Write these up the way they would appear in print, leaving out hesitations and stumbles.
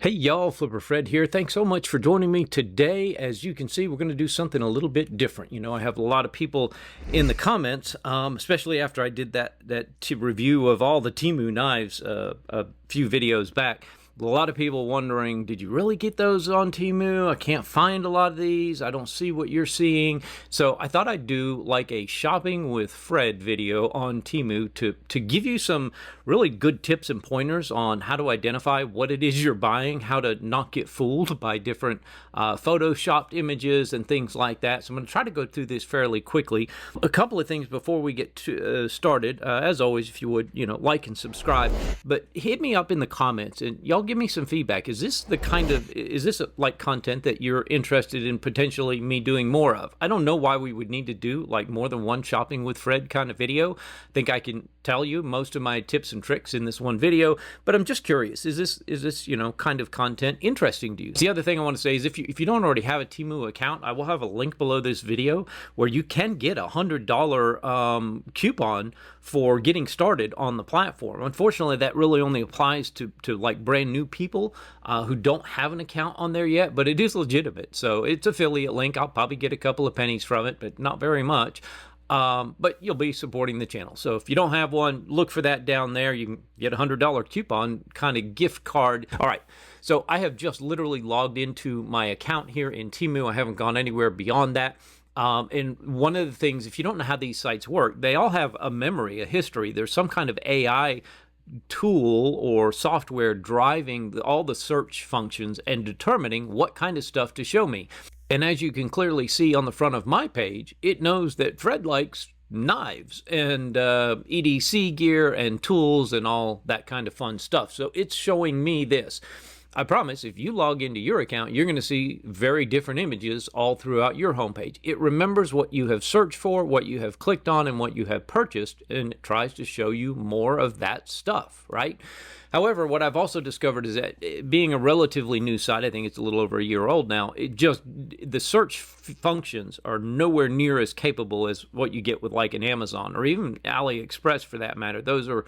Hey y'all, 𝗏𝗏𝗃 here. Thanks so much for joining me today. As you can see, we're going to do something a little bit different. You know, I have a lot of people in the comments, especially after I did that review of all the Temu knives a few videos back. A lot of people wondering, did you really get those on Temu? I can't find a lot of these. I don't see what you're seeing. So I thought I'd do like a shopping with Fred video on Temu to give you some really good tips and pointers on how to identify what it is you're buying, how to not get fooled by different photoshopped images and things like that. So I'm going to try to go through this fairly quickly. A couple of things before we get started. As always, if you would, like and subscribe. But hit me up in the comments and y'all give me some feedback. Is this like content that you're interested in potentially me doing more of? I don't know why we would need to do like more than one shopping with Fred kind of video. I think I can tell you most of my tips and tricks in this one video, but I'm just curious, is this kind of content interesting to you? The other thing I want to say is if you don't already have a Temu account, I will have a link below this video where you can get a $100 coupon for getting started on the platform. Unfortunately, that really only applies to like brand new people who don't have an account on there yet, but it is legitimate. So it's affiliate link. I'll probably get a couple of pennies from it, but not very much. But you'll be supporting the channel. So if you don't have one, look for that down there. You can get a $100 coupon kind of gift card. All right. So I have just literally logged into my account here in Temu. I haven't gone anywhere beyond that. And one of the things, if you don't know how these sites work, they all have a memory, a history. There's some kind of AI tool or software driving all the search functions and determining what kind of stuff to show me. And as you can clearly see on the front of my page, it knows that Fred likes knives and EDC gear and tools and all that kind of fun stuff. So it's showing me this. I promise if you log into your account, you're going to see very different images all throughout your homepage. It remembers what you have searched for, what you have clicked on, and what you have purchased, and it tries to show you more of that stuff, right? However, what I've also discovered is that being a relatively new site, I think it's a little over a year old now, the search functions are nowhere near as capable as what you get with like an Amazon or even AliExpress for that matter. Those are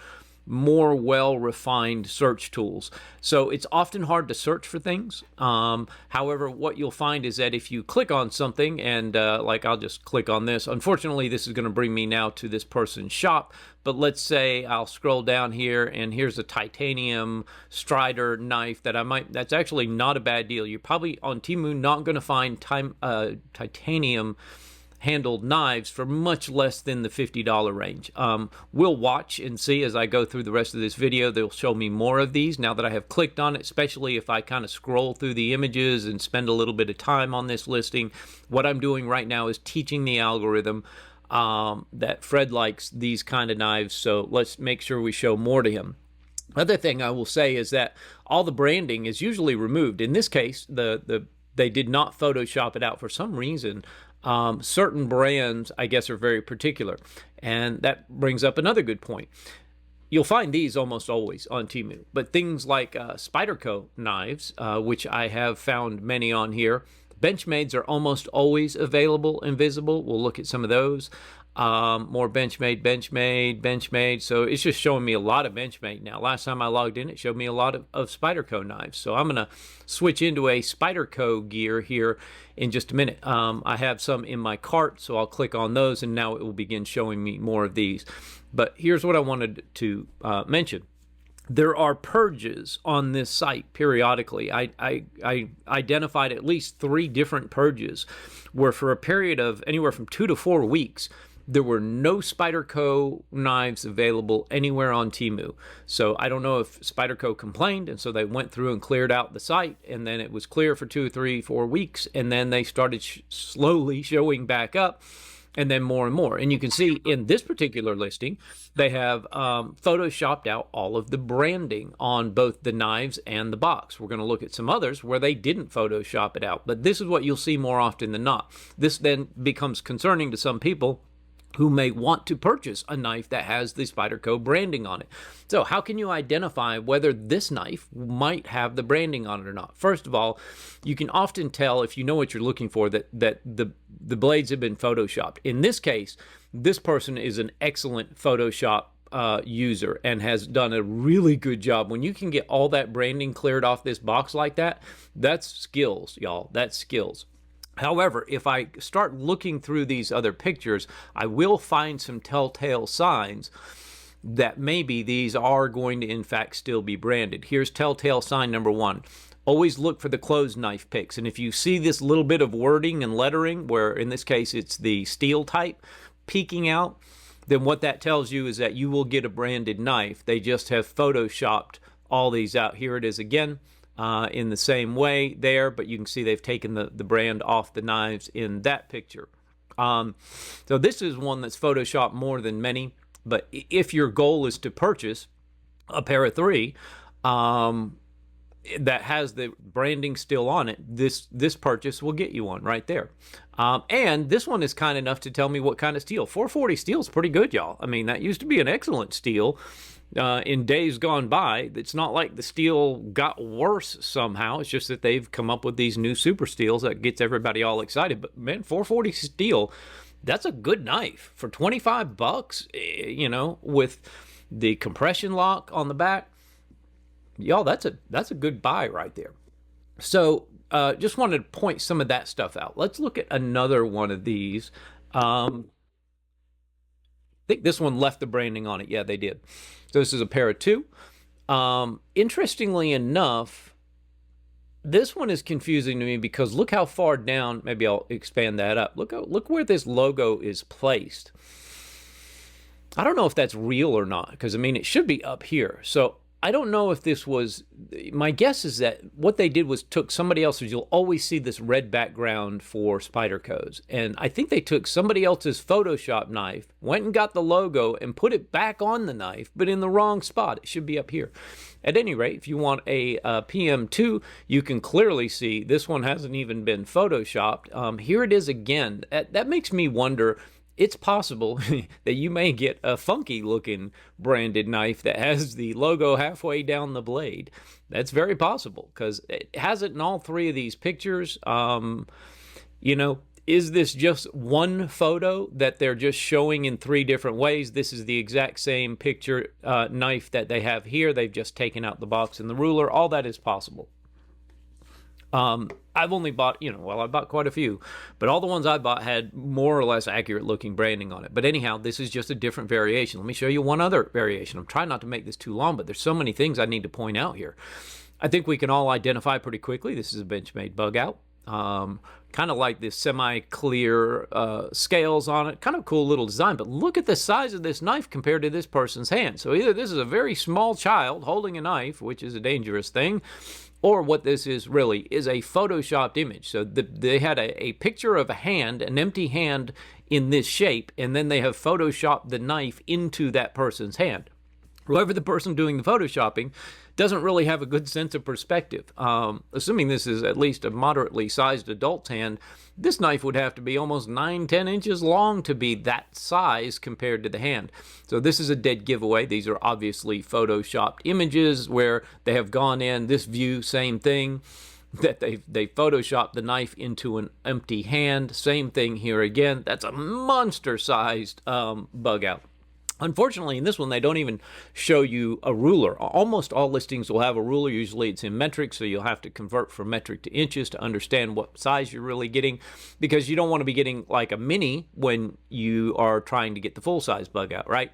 more well-refined search tools. So it's often hard to search for things. However, what you'll find is that if you click on something and like I'll just click on this, unfortunately this is going to bring me now to this person's shop, but let's say I'll scroll down here and here's a titanium Strider knife that's actually not a bad deal. You're probably on Temu not going to find titanium handled knives for much less than the $50 range. We'll watch and see as I go through the rest of this video. They'll show me more of these now that I have clicked on it, especially if I kind of scroll through the images and spend a little bit of time on this listing. What I'm doing right now is teaching the algorithm that Fred likes these kind of knives, so let's make sure we show more to him. Other thing I will say is that all the branding is usually removed. In this case, they did not Photoshop it out for some reason. Certain brands, I guess, are very particular. And that brings up another good point. You'll find these almost always on Temu. But things like 𝗬𝗏𝗀 knives, which I have found many on here. Benchmades are almost always available and visible. We'll look at some of those. More Benchmade. So it's just showing me a lot of Benchmade now. Last time I logged in, it showed me a lot of 𝗬𝗏𝗀 knives. So I'm going to switch into a 𝗬𝗏𝗀 gear here in just a minute. I have some in my cart, so I'll click on those, and now it will begin showing me more of these. But here's what I wanted to mention. There are purges on this site periodically. I identified at least 3 different purges where for a period of anywhere from 2 to 4 weeks, there were no 𝗬𝗏𝗀 knives available anywhere on Temu. So I don't know if 𝗬𝗏𝗀 complained, and so they went through and cleared out the site, and then it was clear for 2, 3, 4 weeks, and then they started slowly showing back up, and then more and more. And you can see in this particular listing, they have photoshopped out all of the branding on both the knives and the box. We're going to look at some others where they didn't Photoshop it out, but this is what you'll see more often than not. This then becomes concerning to some people who may want to purchase a knife that has the 𝗬𝗏𝗀 branding on it. So how can you identify whether this knife might have the branding on it or not? First of all, you can often tell if you know what you're looking for that the blades have been photoshopped. In this case, this person is an excellent Photoshop user and has done a really good job. When you can get all that branding cleared off this box like that, that's skills, y'all. That's skills. However, if I start looking through these other pictures, I will find some telltale signs that maybe these are going to in fact still be branded. Here's telltale sign number 1. Always look for the closed knife pics. And if you see this little bit of wording and lettering, where in this case it's the steel type peeking out, then what that tells you is that you will get a branded knife. They just have photoshopped all these out. Here it is again. In the same way there, but you can see they've taken the brand off the knives in that picture. So this is one that's photoshopped more than many, but if your goal is to purchase a pair of 3 that has the branding still on it, this purchase will get you one right there. And this one is kind enough to tell me what kind of steel. 440 steel is pretty good, y'all. I mean, that used to be an excellent steel. In days gone by. It's not like the steel got worse somehow. It's just that they've come up with these new super steels that gets everybody all excited. But man, 440 steel, that's a good knife for 25 bucks, you know, with the compression lock on the back. Y'all, that's a good buy right there. So just wanted to point some of that stuff out. Let's look at another one of these. I think this one left the branding on it. Yeah, they did. So this is a pair of 2. Interestingly enough, this one is confusing to me because look how far down, maybe I'll expand that up. Look where this logo is placed. I don't know if that's real or not, because I mean, it should be up here. So I don't know if this was, my guess is that what they did was took somebody else's, you'll always see this red background for Spyderco's. And I think they took somebody else's Photoshop knife, went and got the logo and put it back on the knife, but in the wrong spot. It should be up here. At any rate, if you want a PM2, you can clearly see this one hasn't even been Photoshopped. Here it is again. That makes me wonder, it's possible that you may get a funky looking branded knife that has the logo halfway down the blade. That's very possible because it has it in all 3 of these pictures. You know, is this just one photo that they're just showing in 3 different ways? This is the exact same picture knife that they have here. They've just taken out the box and the ruler. All that is possible. I've only bought, you know, well, I bought quite a few, but all the ones I bought had more or less accurate looking branding on it. But anyhow, this is just a different variation. Let me show you one other variation. I'm trying not to make this too long, but there's so many things I need to point out here. I think we can all identify pretty quickly. This is a Benchmade bug out. Kind of like this semi-clear scales on it. Kind of cool little design, but look at the size of this knife compared to this person's hand. So either this is a very small child holding a knife, which is a dangerous thing, or what this is really is a photoshopped image. So they had a picture of a hand, an empty hand in this shape, and then they have photoshopped the knife into that person's hand. Whoever the person doing the photoshopping doesn't really have a good sense of perspective. Assuming this is at least a moderately sized adult's hand, this knife would have to be almost 9-10 inches long to be that size compared to the hand. So this is a dead giveaway. These are obviously photoshopped images where they have gone in, this view, same thing, that they photoshopped the knife into an empty hand. Same thing here again. That's a monster-sized bug out. Unfortunately, in this one, they don't even show you a ruler. Almost all listings will have a ruler. Usually it's in metric, so you'll have to convert from metric to inches to understand what size you're really getting, because you don't want to be getting like a mini when you are trying to get the full-size bug out, right?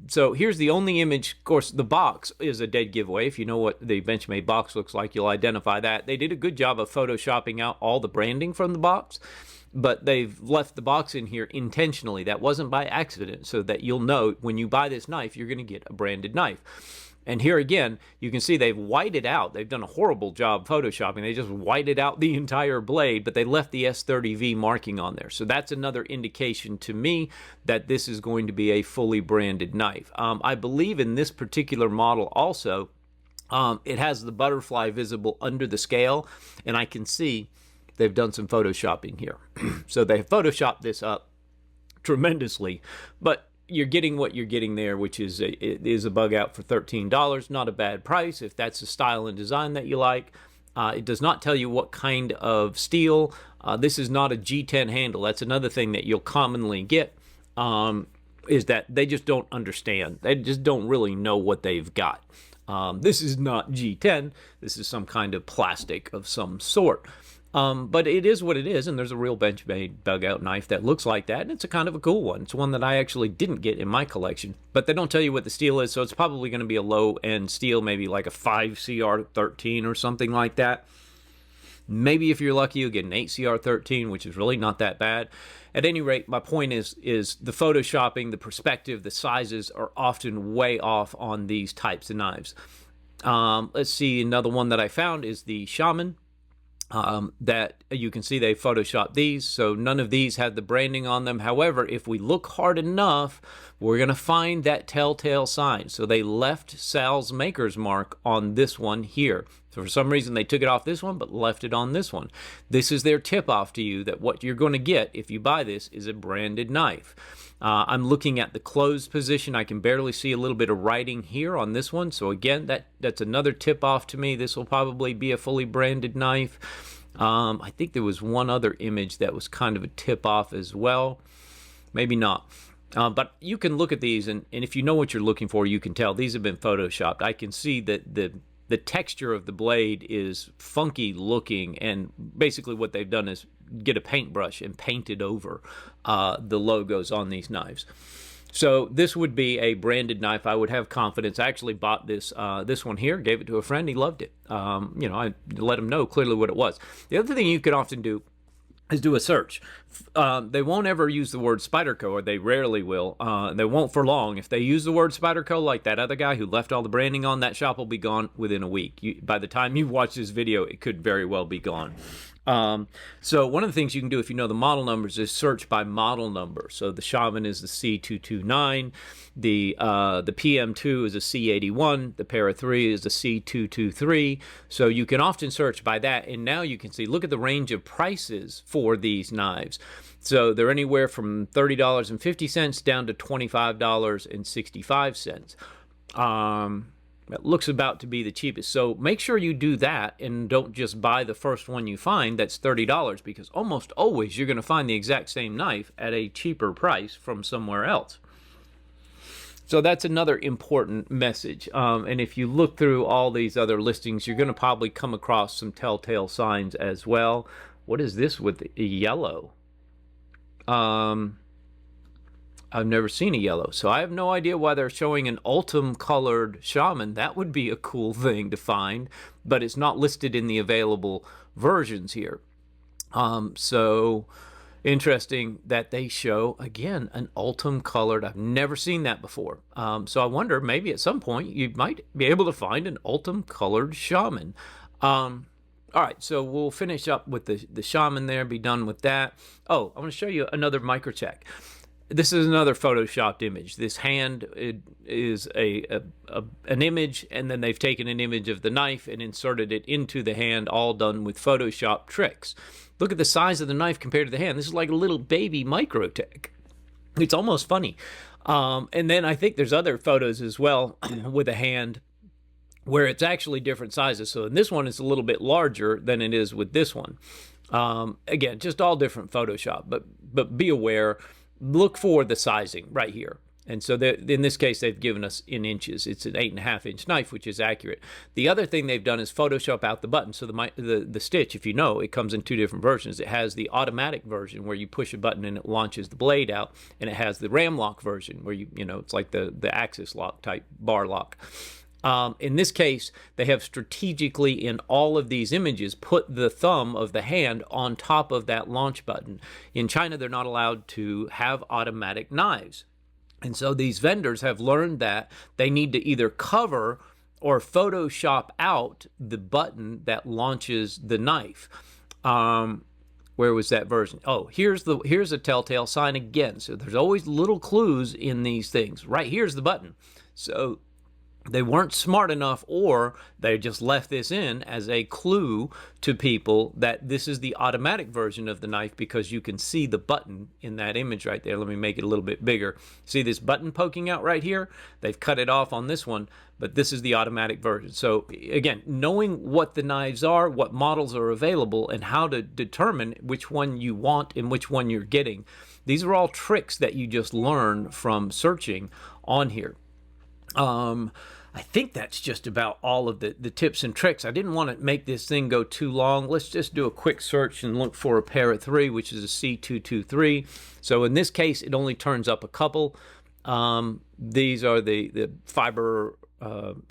So here's the only image. Of course, the box is a dead giveaway. If you know what the Benchmade box looks like, you'll identify that. They did a good job of photoshopping out all the branding from the box, but they've left the box in here intentionally. That wasn't by accident, so that you'll know when you buy this knife, you're going to get a branded knife. And here again, you can see they've whited out. They've done a horrible job photoshopping. They just whited out the entire blade, but they left the S30V marking on there. So that's another indication to me that this is going to be a fully branded knife. I believe in this particular model also, it has the butterfly visible under the scale, and I can see they've done some photoshopping here. So they've photoshopped this up tremendously, but you're getting what you're getting there, which is it is a bug out for $13. Not a bad price if that's the style and design that you like. It does not tell you what kind of steel. This is not a G10 handle. That's another thing that you'll commonly get. is that they just don't understand. They just don't really know what they've got. This is not G10. This is some kind of plastic of some sort. But it is what it is, and there's a real bench-made bug-out knife that looks like that, and it's a kind of a cool one. It's one that I actually didn't get in my collection, but they don't tell you what the steel is, so it's probably going to be a low-end steel, maybe like a 5CR13 or something like that. Maybe if you're lucky, you'll get an 8CR13, which is really not that bad. At any rate, my point is the photoshopping, the perspective, the sizes are often way off on these types of knives. Let's see, another one that I found is the 𝗪𝗲𝗺. That you can see they photoshopped these, so none of these had the branding on them. However, if we look hard enough, we're going to find that telltale sign. So they left Sal's maker's mark on this one here. So for some reason they took it off this one but left it on this one. This is their tip off to you that what you're going to get if you buy this is a branded knife. I'm looking at the closed position. I can barely see a little bit of writing here on this one. So again, that's another tip off to me. This will probably be a fully branded knife. I think there was one other image that was kind of a tip off as well. Maybe not. But you can look at these, and if you know what you're looking for, you can tell these have been photoshopped. I can see that the texture of the blade is funky looking, and basically what they've done is get a paintbrush and paint it over the logos on these knives. So this would be a branded knife. I would have confidence. I actually bought this one here, gave it to a friend. He loved it. You know, I let him know clearly what it was. The other thing you could often do is do a search. They won't ever use the word 𝗬𝗏𝗀, or they rarely will. They won't for long. If they use the word 𝗬𝗏𝗀, like that other guy who left all the branding on, that shop will be gone within a week. By the time you watch this video, it could very well be gone. So one of the things you can do if you know the model numbers is search by model number. So the 𝗪𝗲𝗺 is the C229, the PM2 is a C81, the 𝗨3 is the C223. So you can often search by that, and now you can see, look at the range of prices for these knives. So they're anywhere from $30.50 down to $25.65. That looks about to be the cheapest. So make sure you do that and don't just buy the first one you find that's $30, because almost always you're going to find the exact same knife at a cheaper price from somewhere else. So that's another important message. And if you look through all these other listings, you're going to probably come across some telltale signs as well. What is this with the yellow? I've never seen a yellow, so I have no idea why they're showing an ultim colored 𝗪𝗲𝗺. That would be a cool thing to find, but it's not listed in the available versions here. So interesting that they show, again, an ultim colored. I've never seen that before. So I wonder, maybe at some point you might be able to find an ultim colored 𝗪𝗲𝗺. All right, so we'll finish up with the 𝗪𝗪𝗺 there, be done with that. Oh, I want to show you another microcheck. This is another photoshopped image. This hand is an image, and then they've taken an image of the knife and inserted it into the hand, all done with Photoshop tricks. Look at the size of the knife compared to the hand. This is like a little baby microtech. It's almost funny. And then I think there's other photos as well with a hand where it's actually different sizes. So in this one, it's a little bit larger than it is with this one. Again, just all different Photoshop, but be aware. Look for the sizing right here. And so in this case, they've given us in inches. It's an 8.5-inch knife, which is accurate. The other thing they've done is Photoshop out the button. So the stitch, if you know, it comes in two different versions. It has the automatic version where you push a button and it launches the blade out, and it has the ram lock version where you know, it's like the axis lock type bar lock. In this case, they have strategically in all of these images put the thumb of the hand on top of that launch button. In China, they're not allowed to have automatic knives. And so these vendors have learned that they need to either cover or Photoshop out the button that launches the knife. Where was that version? Oh, here's a telltale sign again. So there's always little clues in these things. Right here's the button. So they weren't smart enough, or they just left this in as a clue to people that this is the automatic version of the knife, because you can see the button in that image right there. Let me make it a little bit bigger. See this button poking out right here? They've cut it off on this one, but this is the automatic version. So again, knowing what the knives are, what models are available, and how to determine which one you want and which one you're getting, these are all tricks that you just learn from searching on here. I think that's just about all of the tips and tricks. I didn't want to make this thing go too long. Let's just do a quick search and look for a pair of 3, which is a C223. So in this case, it only turns up a couple. These are the fiber,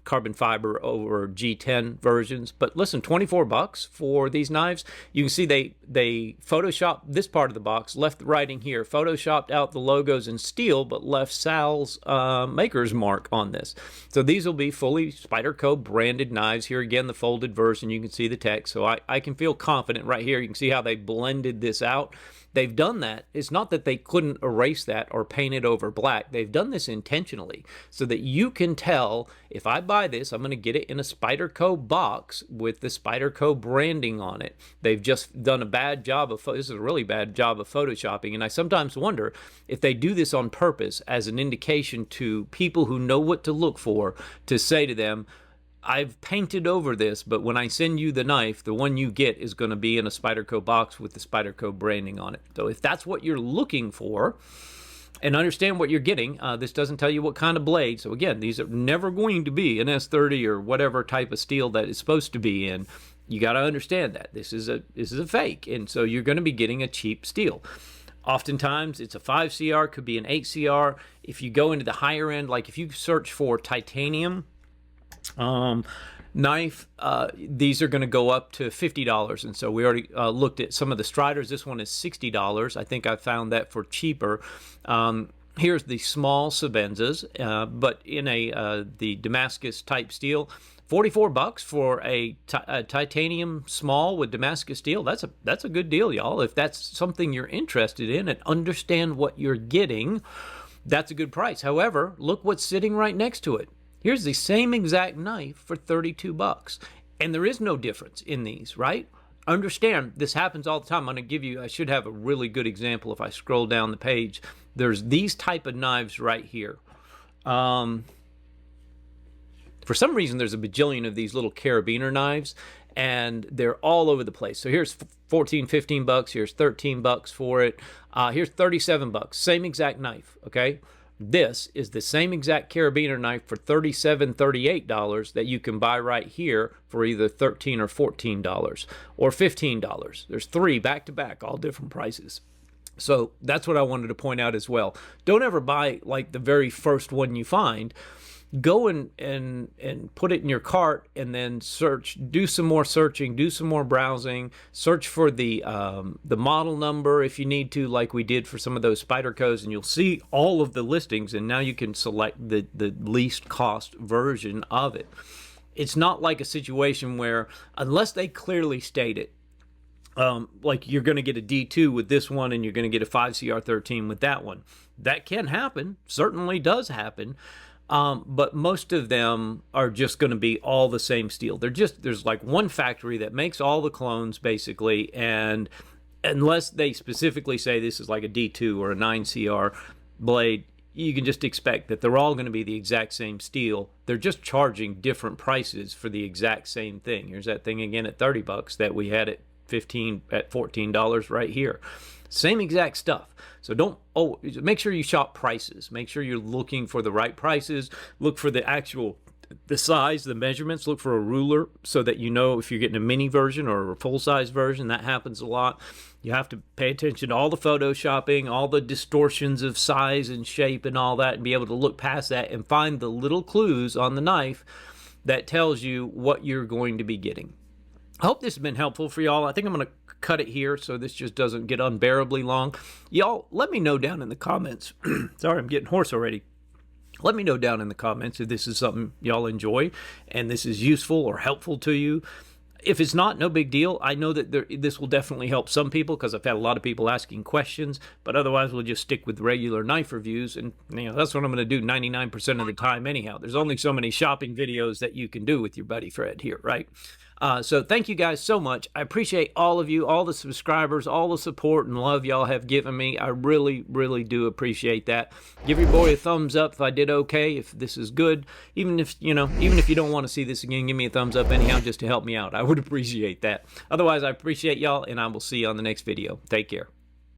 carbon fiber over G10 versions. But listen, $24 for these knives. You can see they photoshopped this part of the box, left the writing here, photoshopped out the logos in steel, but left Sal's maker's mark on this. So these will be fully Spyderco branded knives. Here again, the folded version, you can see the text. So I can feel confident right here. You can see how they blended this out. They've done that. It's not that they couldn't erase that or paint it over black. They've done this intentionally so that you can tell, if I buy this, I'm going to get it in a Spyderco box with the Spyderco branding on it. They've just done a bad job of, this is a really bad job of photoshopping, and I sometimes wonder if they do this on purpose as an indication to people who know what to look for, to say to them, I've painted over this, but when I send you the knife, the one you get is going to be in a Spyderco box with the Spyderco branding on it. So if that's what you're looking for, and understand what you're getting, this doesn't tell you what kind of blade. So again, these are never going to be an S30 or whatever type of steel that it's supposed to be in. You got to understand that this is a fake, and so you're going to be getting a cheap steel. Oftentimes, it's a 5CR, could be an 8CR. If you go into the higher end, like if you search for titanium knife, these are going to go up to $50, and so we already looked at some of the Striders. This one is $60. I think I found that for cheaper. Here's the small 𝗬𝗪𝗀s, but in the Damascus type steel, $44 for a titanium small with Damascus steel. That's a good deal, y'all. If that's something you're interested in and understand what you're getting, that's a good price. However, look what's sitting right next to it. Here's the same exact knife for $32, and there is no difference in these, right? Understand, this happens all the time. I'm going to give you, I should have a really good example if I scroll down the page. There's these type of knives right here. For some reason, there's a bajillion of these little carabiner knives, and they're all over the place. So here's $14, $15. Here's $13 for it. Here's $37. Same exact knife, okay? This is the same exact carabiner knife for $37, $38 that you can buy right here for either $13 or $14 or $15. There's 3 back to back, all different prices. So that's what I wanted to point out as well. Don't ever buy like the very first one you find. Go and put it in your cart, and then search, do some more searching, do some more browsing, search for the model number if you need to, like we did for some of those Spydercos, and you'll see all of the listings, and now you can select the least cost version of it. It's not like a situation where, unless they clearly state it, like you're going to get a D2 with this one and you're going to get a 5CR13 with that one. That can happen, certainly does happen. But most of them are just going to be all the same steel. There's like one factory that makes all the clones basically, and unless they specifically say this is like a D2 or a 9CR blade, you can just expect that they're all going to be the exact same steel. They're just charging different prices for the exact same thing. Here's that thing again at $30 that we had at $14 right here. Same exact stuff. So make sure you shop prices. Make sure you're looking for the right prices. Look for the size, the measurements. Look for a ruler so that you know if you're getting a mini version or a full-size version. That happens a lot. You have to pay attention to all the photoshopping, all the distortions of size and shape and all that, and be able to look past that and find the little clues on the knife that tells you what you're going to be getting. I hope this has been helpful for y'all. I think I'm going to cut it here so this just doesn't get unbearably long. Y'all, let me know down in the comments. Sorry, I'm getting hoarse already. Let me know down in the comments if this is something y'all enjoy and this is useful or helpful to you. If it's not, no big deal. I know that this will definitely help some people because I've had a lot of people asking questions, but otherwise we'll just stick with regular knife reviews, and that's what I'm going to do 99% of the time anyhow. There's only so many shopping videos that you can do with your buddy Fred here, right? So thank you guys so much. I appreciate all of you, all the subscribers, all the support and love y'all have given me. I really, really do appreciate that. Give your boy a thumbs up if I did okay, if this is good. Even if you don't want to see this again, give me a thumbs up anyhow just to help me out. I would appreciate that. Otherwise, I appreciate y'all, and I will see you on the next video. Take care.